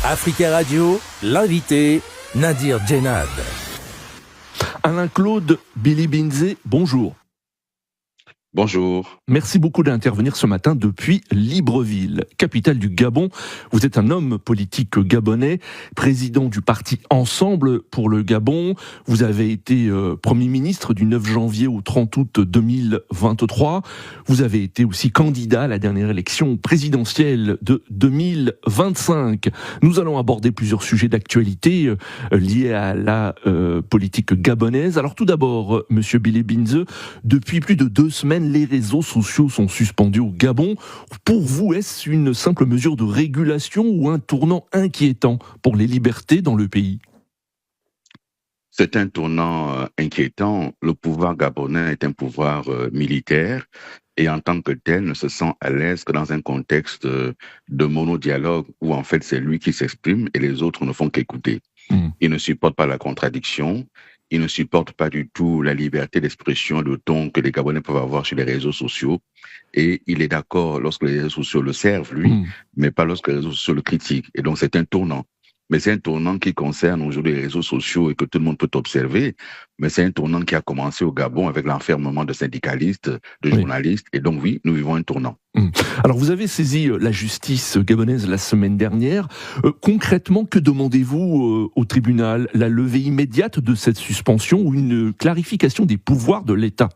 Africa Radio, l'invité, Nadir Djenad. Alain-Claude Billy-Binze, bonjour. Bonjour. Merci beaucoup d'intervenir ce matin depuis Libreville, capitale du Gabon. Vous êtes un homme politique gabonais, président du parti Ensemble pour le Gabon. Vous avez été Premier ministre du 9 janvier au 30 août 2023. Vous avez été aussi candidat à la dernière élection présidentielle de 2025. Nous allons aborder plusieurs sujets d'actualité liés à la politique gabonaise. Alors tout d'abord, Monsieur Billy-Binze, depuis plus de 2 semaines, les réseaux sociaux sont suspendus au Gabon. Pour vous, est-ce une simple mesure de régulation ou un tournant inquiétant pour les libertés dans le pays ? C'est un tournant inquiétant. Le pouvoir gabonais est un pouvoir militaire et en tant que tel ne se sent à l'aise que dans un contexte de monodialogue où en fait c'est lui qui s'exprime et les autres ne font qu'écouter. Il ne supporte pas la contradiction. Il ne supporte pas du tout la liberté d'expression, de ton que les Gabonais peuvent avoir sur les réseaux sociaux. Et il est d'accord lorsque les réseaux sociaux le servent, lui, mais pas lorsque les réseaux sociaux le critiquent. Et donc, c'est un tournant. Mais c'est un tournant qui concerne aujourd'hui les réseaux sociaux et que tout le monde peut observer. Mais c'est un tournant qui a commencé au Gabon avec l'enfermement de syndicalistes, de journalistes. Et donc, oui, nous vivons un tournant. Alors, vous avez saisi la justice gabonaise la semaine dernière. Concrètement, que demandez-vous au tribunal ? La levée immédiate de cette suspension ou une clarification des pouvoirs de l'État ?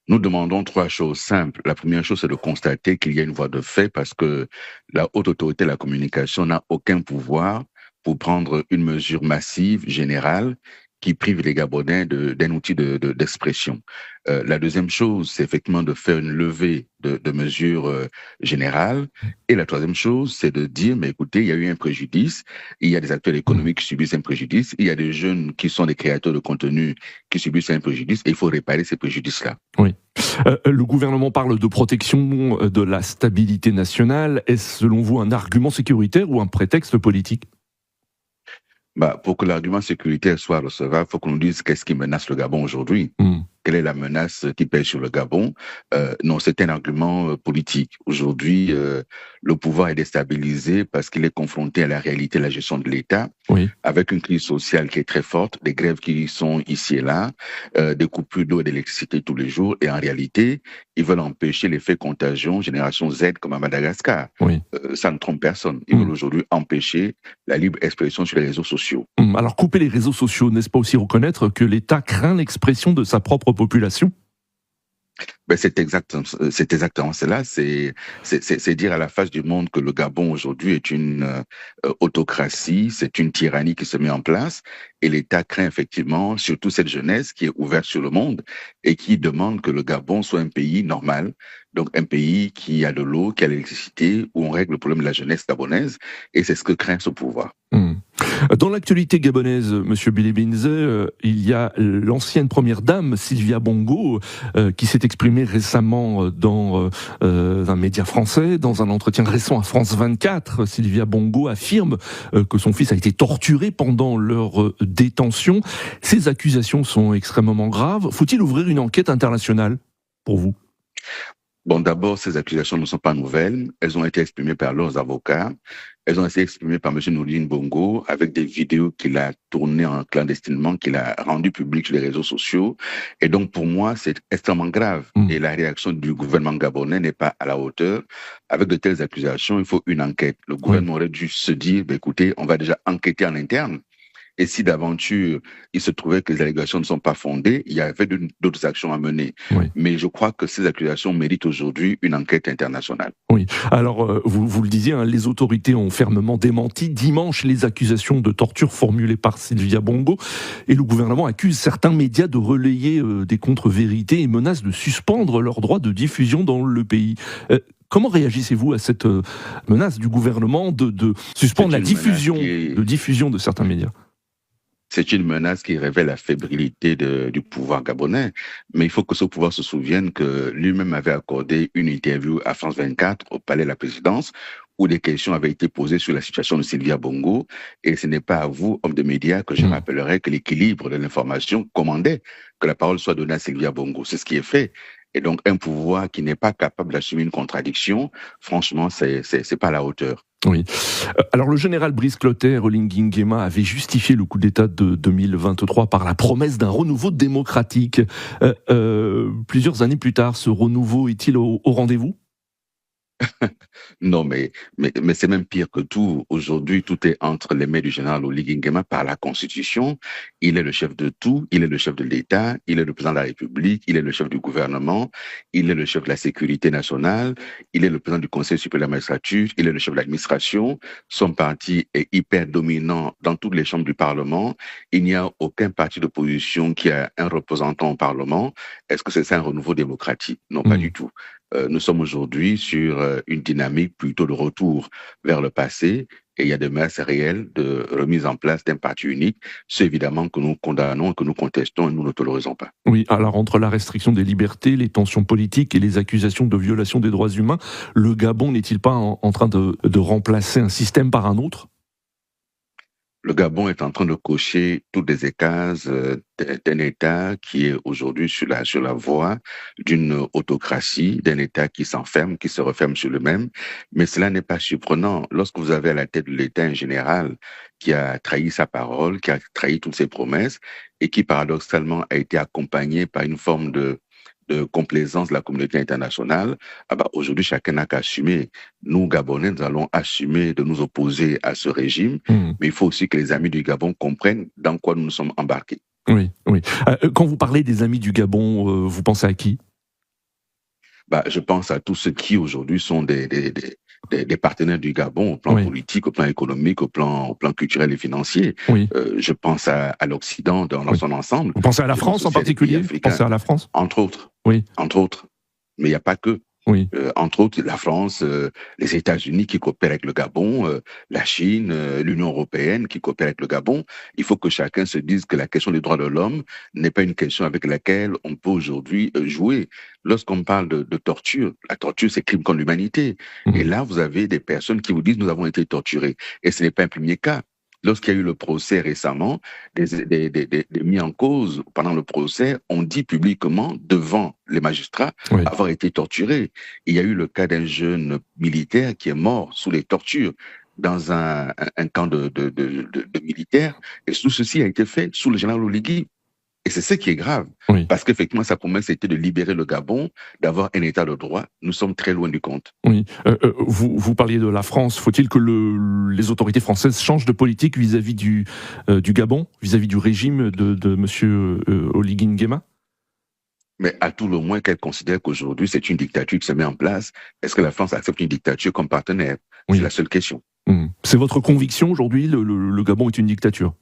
Nous demandons 3 choses simples. La première chose, c'est de constater qu'il y a une voie de fait parce que la haute autorité de la communication n'a aucun pouvoir pour prendre une mesure massive, générale, qui prive les Gabonais d'un outil d'expression. La deuxième chose, c'est effectivement de faire une levée de mesures générales. Et la troisième chose, c'est de dire, mais écoutez, il y a eu un préjudice, il y a des acteurs économiques qui subissent un préjudice, il y a des jeunes qui sont des créateurs de contenu qui subissent un préjudice, et il faut réparer ces préjudices-là. Oui. Le gouvernement parle de protection de la stabilité nationale. Est-ce selon vous un argument sécuritaire ou un prétexte politique ? Pour que l'argument sécuritaire soit recevable, il faut qu'on nous dise qu'est-ce qui menace le Gabon aujourd'hui. Quelle est la menace qui pèse sur le Gabon ? Non, c'est un argument politique. Aujourd'hui, le pouvoir est déstabilisé parce qu'il est confronté à la réalité de la gestion de l'État, avec une crise sociale qui est très forte, des grèves qui sont ici et là, des coupures d'eau et d'électricité tous les jours. Et en réalité, ils veulent empêcher l'effet contagion, génération Z comme à Madagascar. Ça ne trompe personne. Ils veulent aujourd'hui empêcher la libre expression sur les réseaux sociaux. Alors couper les réseaux sociaux, n'est-ce pas aussi reconnaître que l'État craint l'expression de sa propre population ? C'est exactement cela. C'est dire à la face du monde que le Gabon aujourd'hui est une autocratie, c'est une tyrannie qui se met en place et l'État craint effectivement surtout cette jeunesse qui est ouverte sur le monde et qui demande que le Gabon soit un pays normal, donc un pays qui a de l'eau, qui a l'électricité, où on règle le problème de la jeunesse gabonaise et c'est ce que craint ce pouvoir. Dans l'actualité gabonaise, Monsieur Billy-Binze, il y a l'ancienne première dame, Sylvia Bongo, qui s'est exprimée récemment dans un média français, dans un entretien récent à France 24. Sylvia Bongo affirme que son fils a été torturé pendant leur détention. Ces accusations sont extrêmement graves. Faut-il ouvrir une enquête internationale pour vous ? D'abord, ces accusations ne sont pas nouvelles. Elles ont été exprimées par leurs avocats. Elles ont été exprimées par M. Nouline Bongo avec des vidéos qu'il a tournées clandestinement, qu'il a rendues publiques sur les réseaux sociaux. Et donc, pour moi, c'est extrêmement grave. Et la réaction du gouvernement gabonais n'est pas à la hauteur. Avec de telles accusations, il faut une enquête. Le gouvernement aurait dû se dire, écoutez, on va déjà enquêter en interne. Et si d'aventure, il se trouvait que les allégations ne sont pas fondées, il y avait d'autres actions à mener. Mais je crois que ces accusations méritent aujourd'hui une enquête internationale. Oui. Alors, vous le disiez, les autorités ont fermement démenti dimanche les accusations de torture formulées par Sylvia Bongo. Et le gouvernement accuse certains médias de relayer des contre-vérités et menace de suspendre leurs droits de diffusion dans le pays. Comment réagissez-vous à cette menace du gouvernement de suspendre la diffusion de certains médias ? C'est une menace qui révèle la fébrilité du pouvoir gabonais. Mais il faut que ce pouvoir se souvienne que lui-même avait accordé une interview à France 24 au Palais de la Présidence où des questions avaient été posées sur la situation de Sylvia Bongo. Et ce n'est pas à vous, homme de médias, que je rappellerai que l'équilibre de l'information commandait que la parole soit donnée à Sylvia Bongo. C'est ce qui est fait. Et donc, un pouvoir qui n'est pas capable d'assumer une contradiction, franchement, c'est pas à la hauteur. Oui. Alors le général Brice Clotaire Oligui Nguema avait justifié le coup d'État de 2023 par la promesse d'un renouveau démocratique. Plusieurs années plus tard, ce renouveau est-il au rendez-vous ? Non, mais c'est même pire que tout. Aujourd'hui, tout est entre les mains du général Oligui Nguema par la Constitution. Il est le chef de tout, il est le chef de l'État, il est le président de la République, il est le chef du gouvernement, il est le chef de la sécurité nationale, il est le président du Conseil supérieur de la magistrature, il est le chef de l'administration. Son parti est hyper dominant dans toutes les chambres du Parlement. Il n'y a aucun parti d'opposition qui a un représentant au Parlement. Est-ce que c'est ça un renouveau démocratique? Non, pas du tout. Nous sommes aujourd'hui sur une dynamique plutôt de retour vers le passé et il y a des menaces réelles de remise en place d'un parti unique. C'est évidemment que nous condamnons, que nous contestons et nous ne tolérisons pas. Oui, alors entre la restriction des libertés, les tensions politiques et les accusations de violation des droits humains, le Gabon n'est-il pas en train de remplacer un système par un autre ? Le Gabon est en train de cocher toutes les cases d'un État qui est aujourd'hui sur la voie d'une autocratie, d'un État qui s'enferme, qui se referme sur lui-même. Mais cela n'est pas surprenant. Lorsque vous avez à la tête de l'État un général qui a trahi sa parole, qui a trahi toutes ses promesses et qui paradoxalement a été accompagné par une forme de complaisance de la communauté internationale, aujourd'hui, chacun n'a qu'à assumer. Nous, Gabonais, nous allons assumer de nous opposer à ce régime, mais il faut aussi que les amis du Gabon comprennent dans quoi nous nous sommes embarqués. Oui, oui. Quand vous parlez des amis du Gabon, vous pensez à qui ? Je pense à tous ceux qui, aujourd'hui, sont des partenaires du Gabon au plan politique, au plan économique, au plan culturel et financier. Oui. Je pense à l'Occident dans son ensemble. Vous pensez à la France en particulier ? Vous pensez à la France ? Entre autres. Oui. Entre autres. Mais il n'y a pas que. Oui. Entre autres, la France, les États-Unis qui coopèrent avec le Gabon, la Chine, l'Union européenne qui coopère avec le Gabon. Il faut que chacun se dise que la question des droits de l'homme n'est pas une question avec laquelle on peut aujourd'hui jouer. Lorsqu'on parle de torture, la torture, c'est crime contre l'humanité. Et là, vous avez des personnes qui vous disent « nous avons été torturés ». Et ce n'est pas un premier cas. Lorsqu'il y a eu le procès récemment, des mis en cause pendant le procès ont dit publiquement devant les magistrats avoir été torturés. Il y a eu le cas d'un jeune militaire qui est mort sous les tortures dans un camp de militaires. Et tout ceci a été fait sous le général Oligui. Et c'est ce qui est grave, parce qu'effectivement, sa promesse était de libérer le Gabon, d'avoir un état de droit. Nous sommes très loin du compte. Oui. Vous parliez de la France. Faut-il que les autorités françaises changent de politique vis-à-vis du Gabon, vis-à-vis du régime de M. Oligui Nguema ? Mais à tout le moins qu'elle considère qu'aujourd'hui, c'est une dictature qui se met en place. Est-ce que la France accepte une dictature comme partenaire ? C'est la seule question. C'est votre conviction aujourd'hui, le Gabon est une dictature ?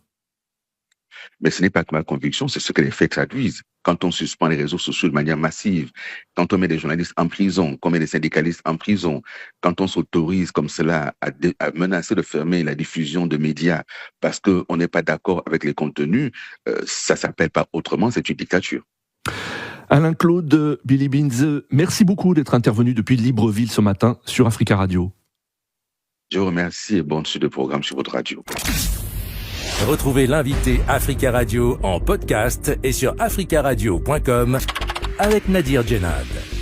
Mais ce n'est pas que ma conviction, c'est ce que les faits traduisent. Quand on suspend les réseaux sociaux de manière massive, quand on met des journalistes en prison, qu'on met des syndicalistes en prison, quand on s'autorise comme cela à menacer de fermer la diffusion de médias parce qu'on n'est pas d'accord avec les contenus, ça s'appelle pas autrement, c'est une dictature. Alain-Claude Bilibinze, merci beaucoup d'être intervenu depuis Libreville ce matin sur Africa Radio. Je vous remercie et bonne suite de programme sur votre radio. Retrouvez l'invité Africa Radio en podcast et sur africaradio.com avec Nadir Djenad.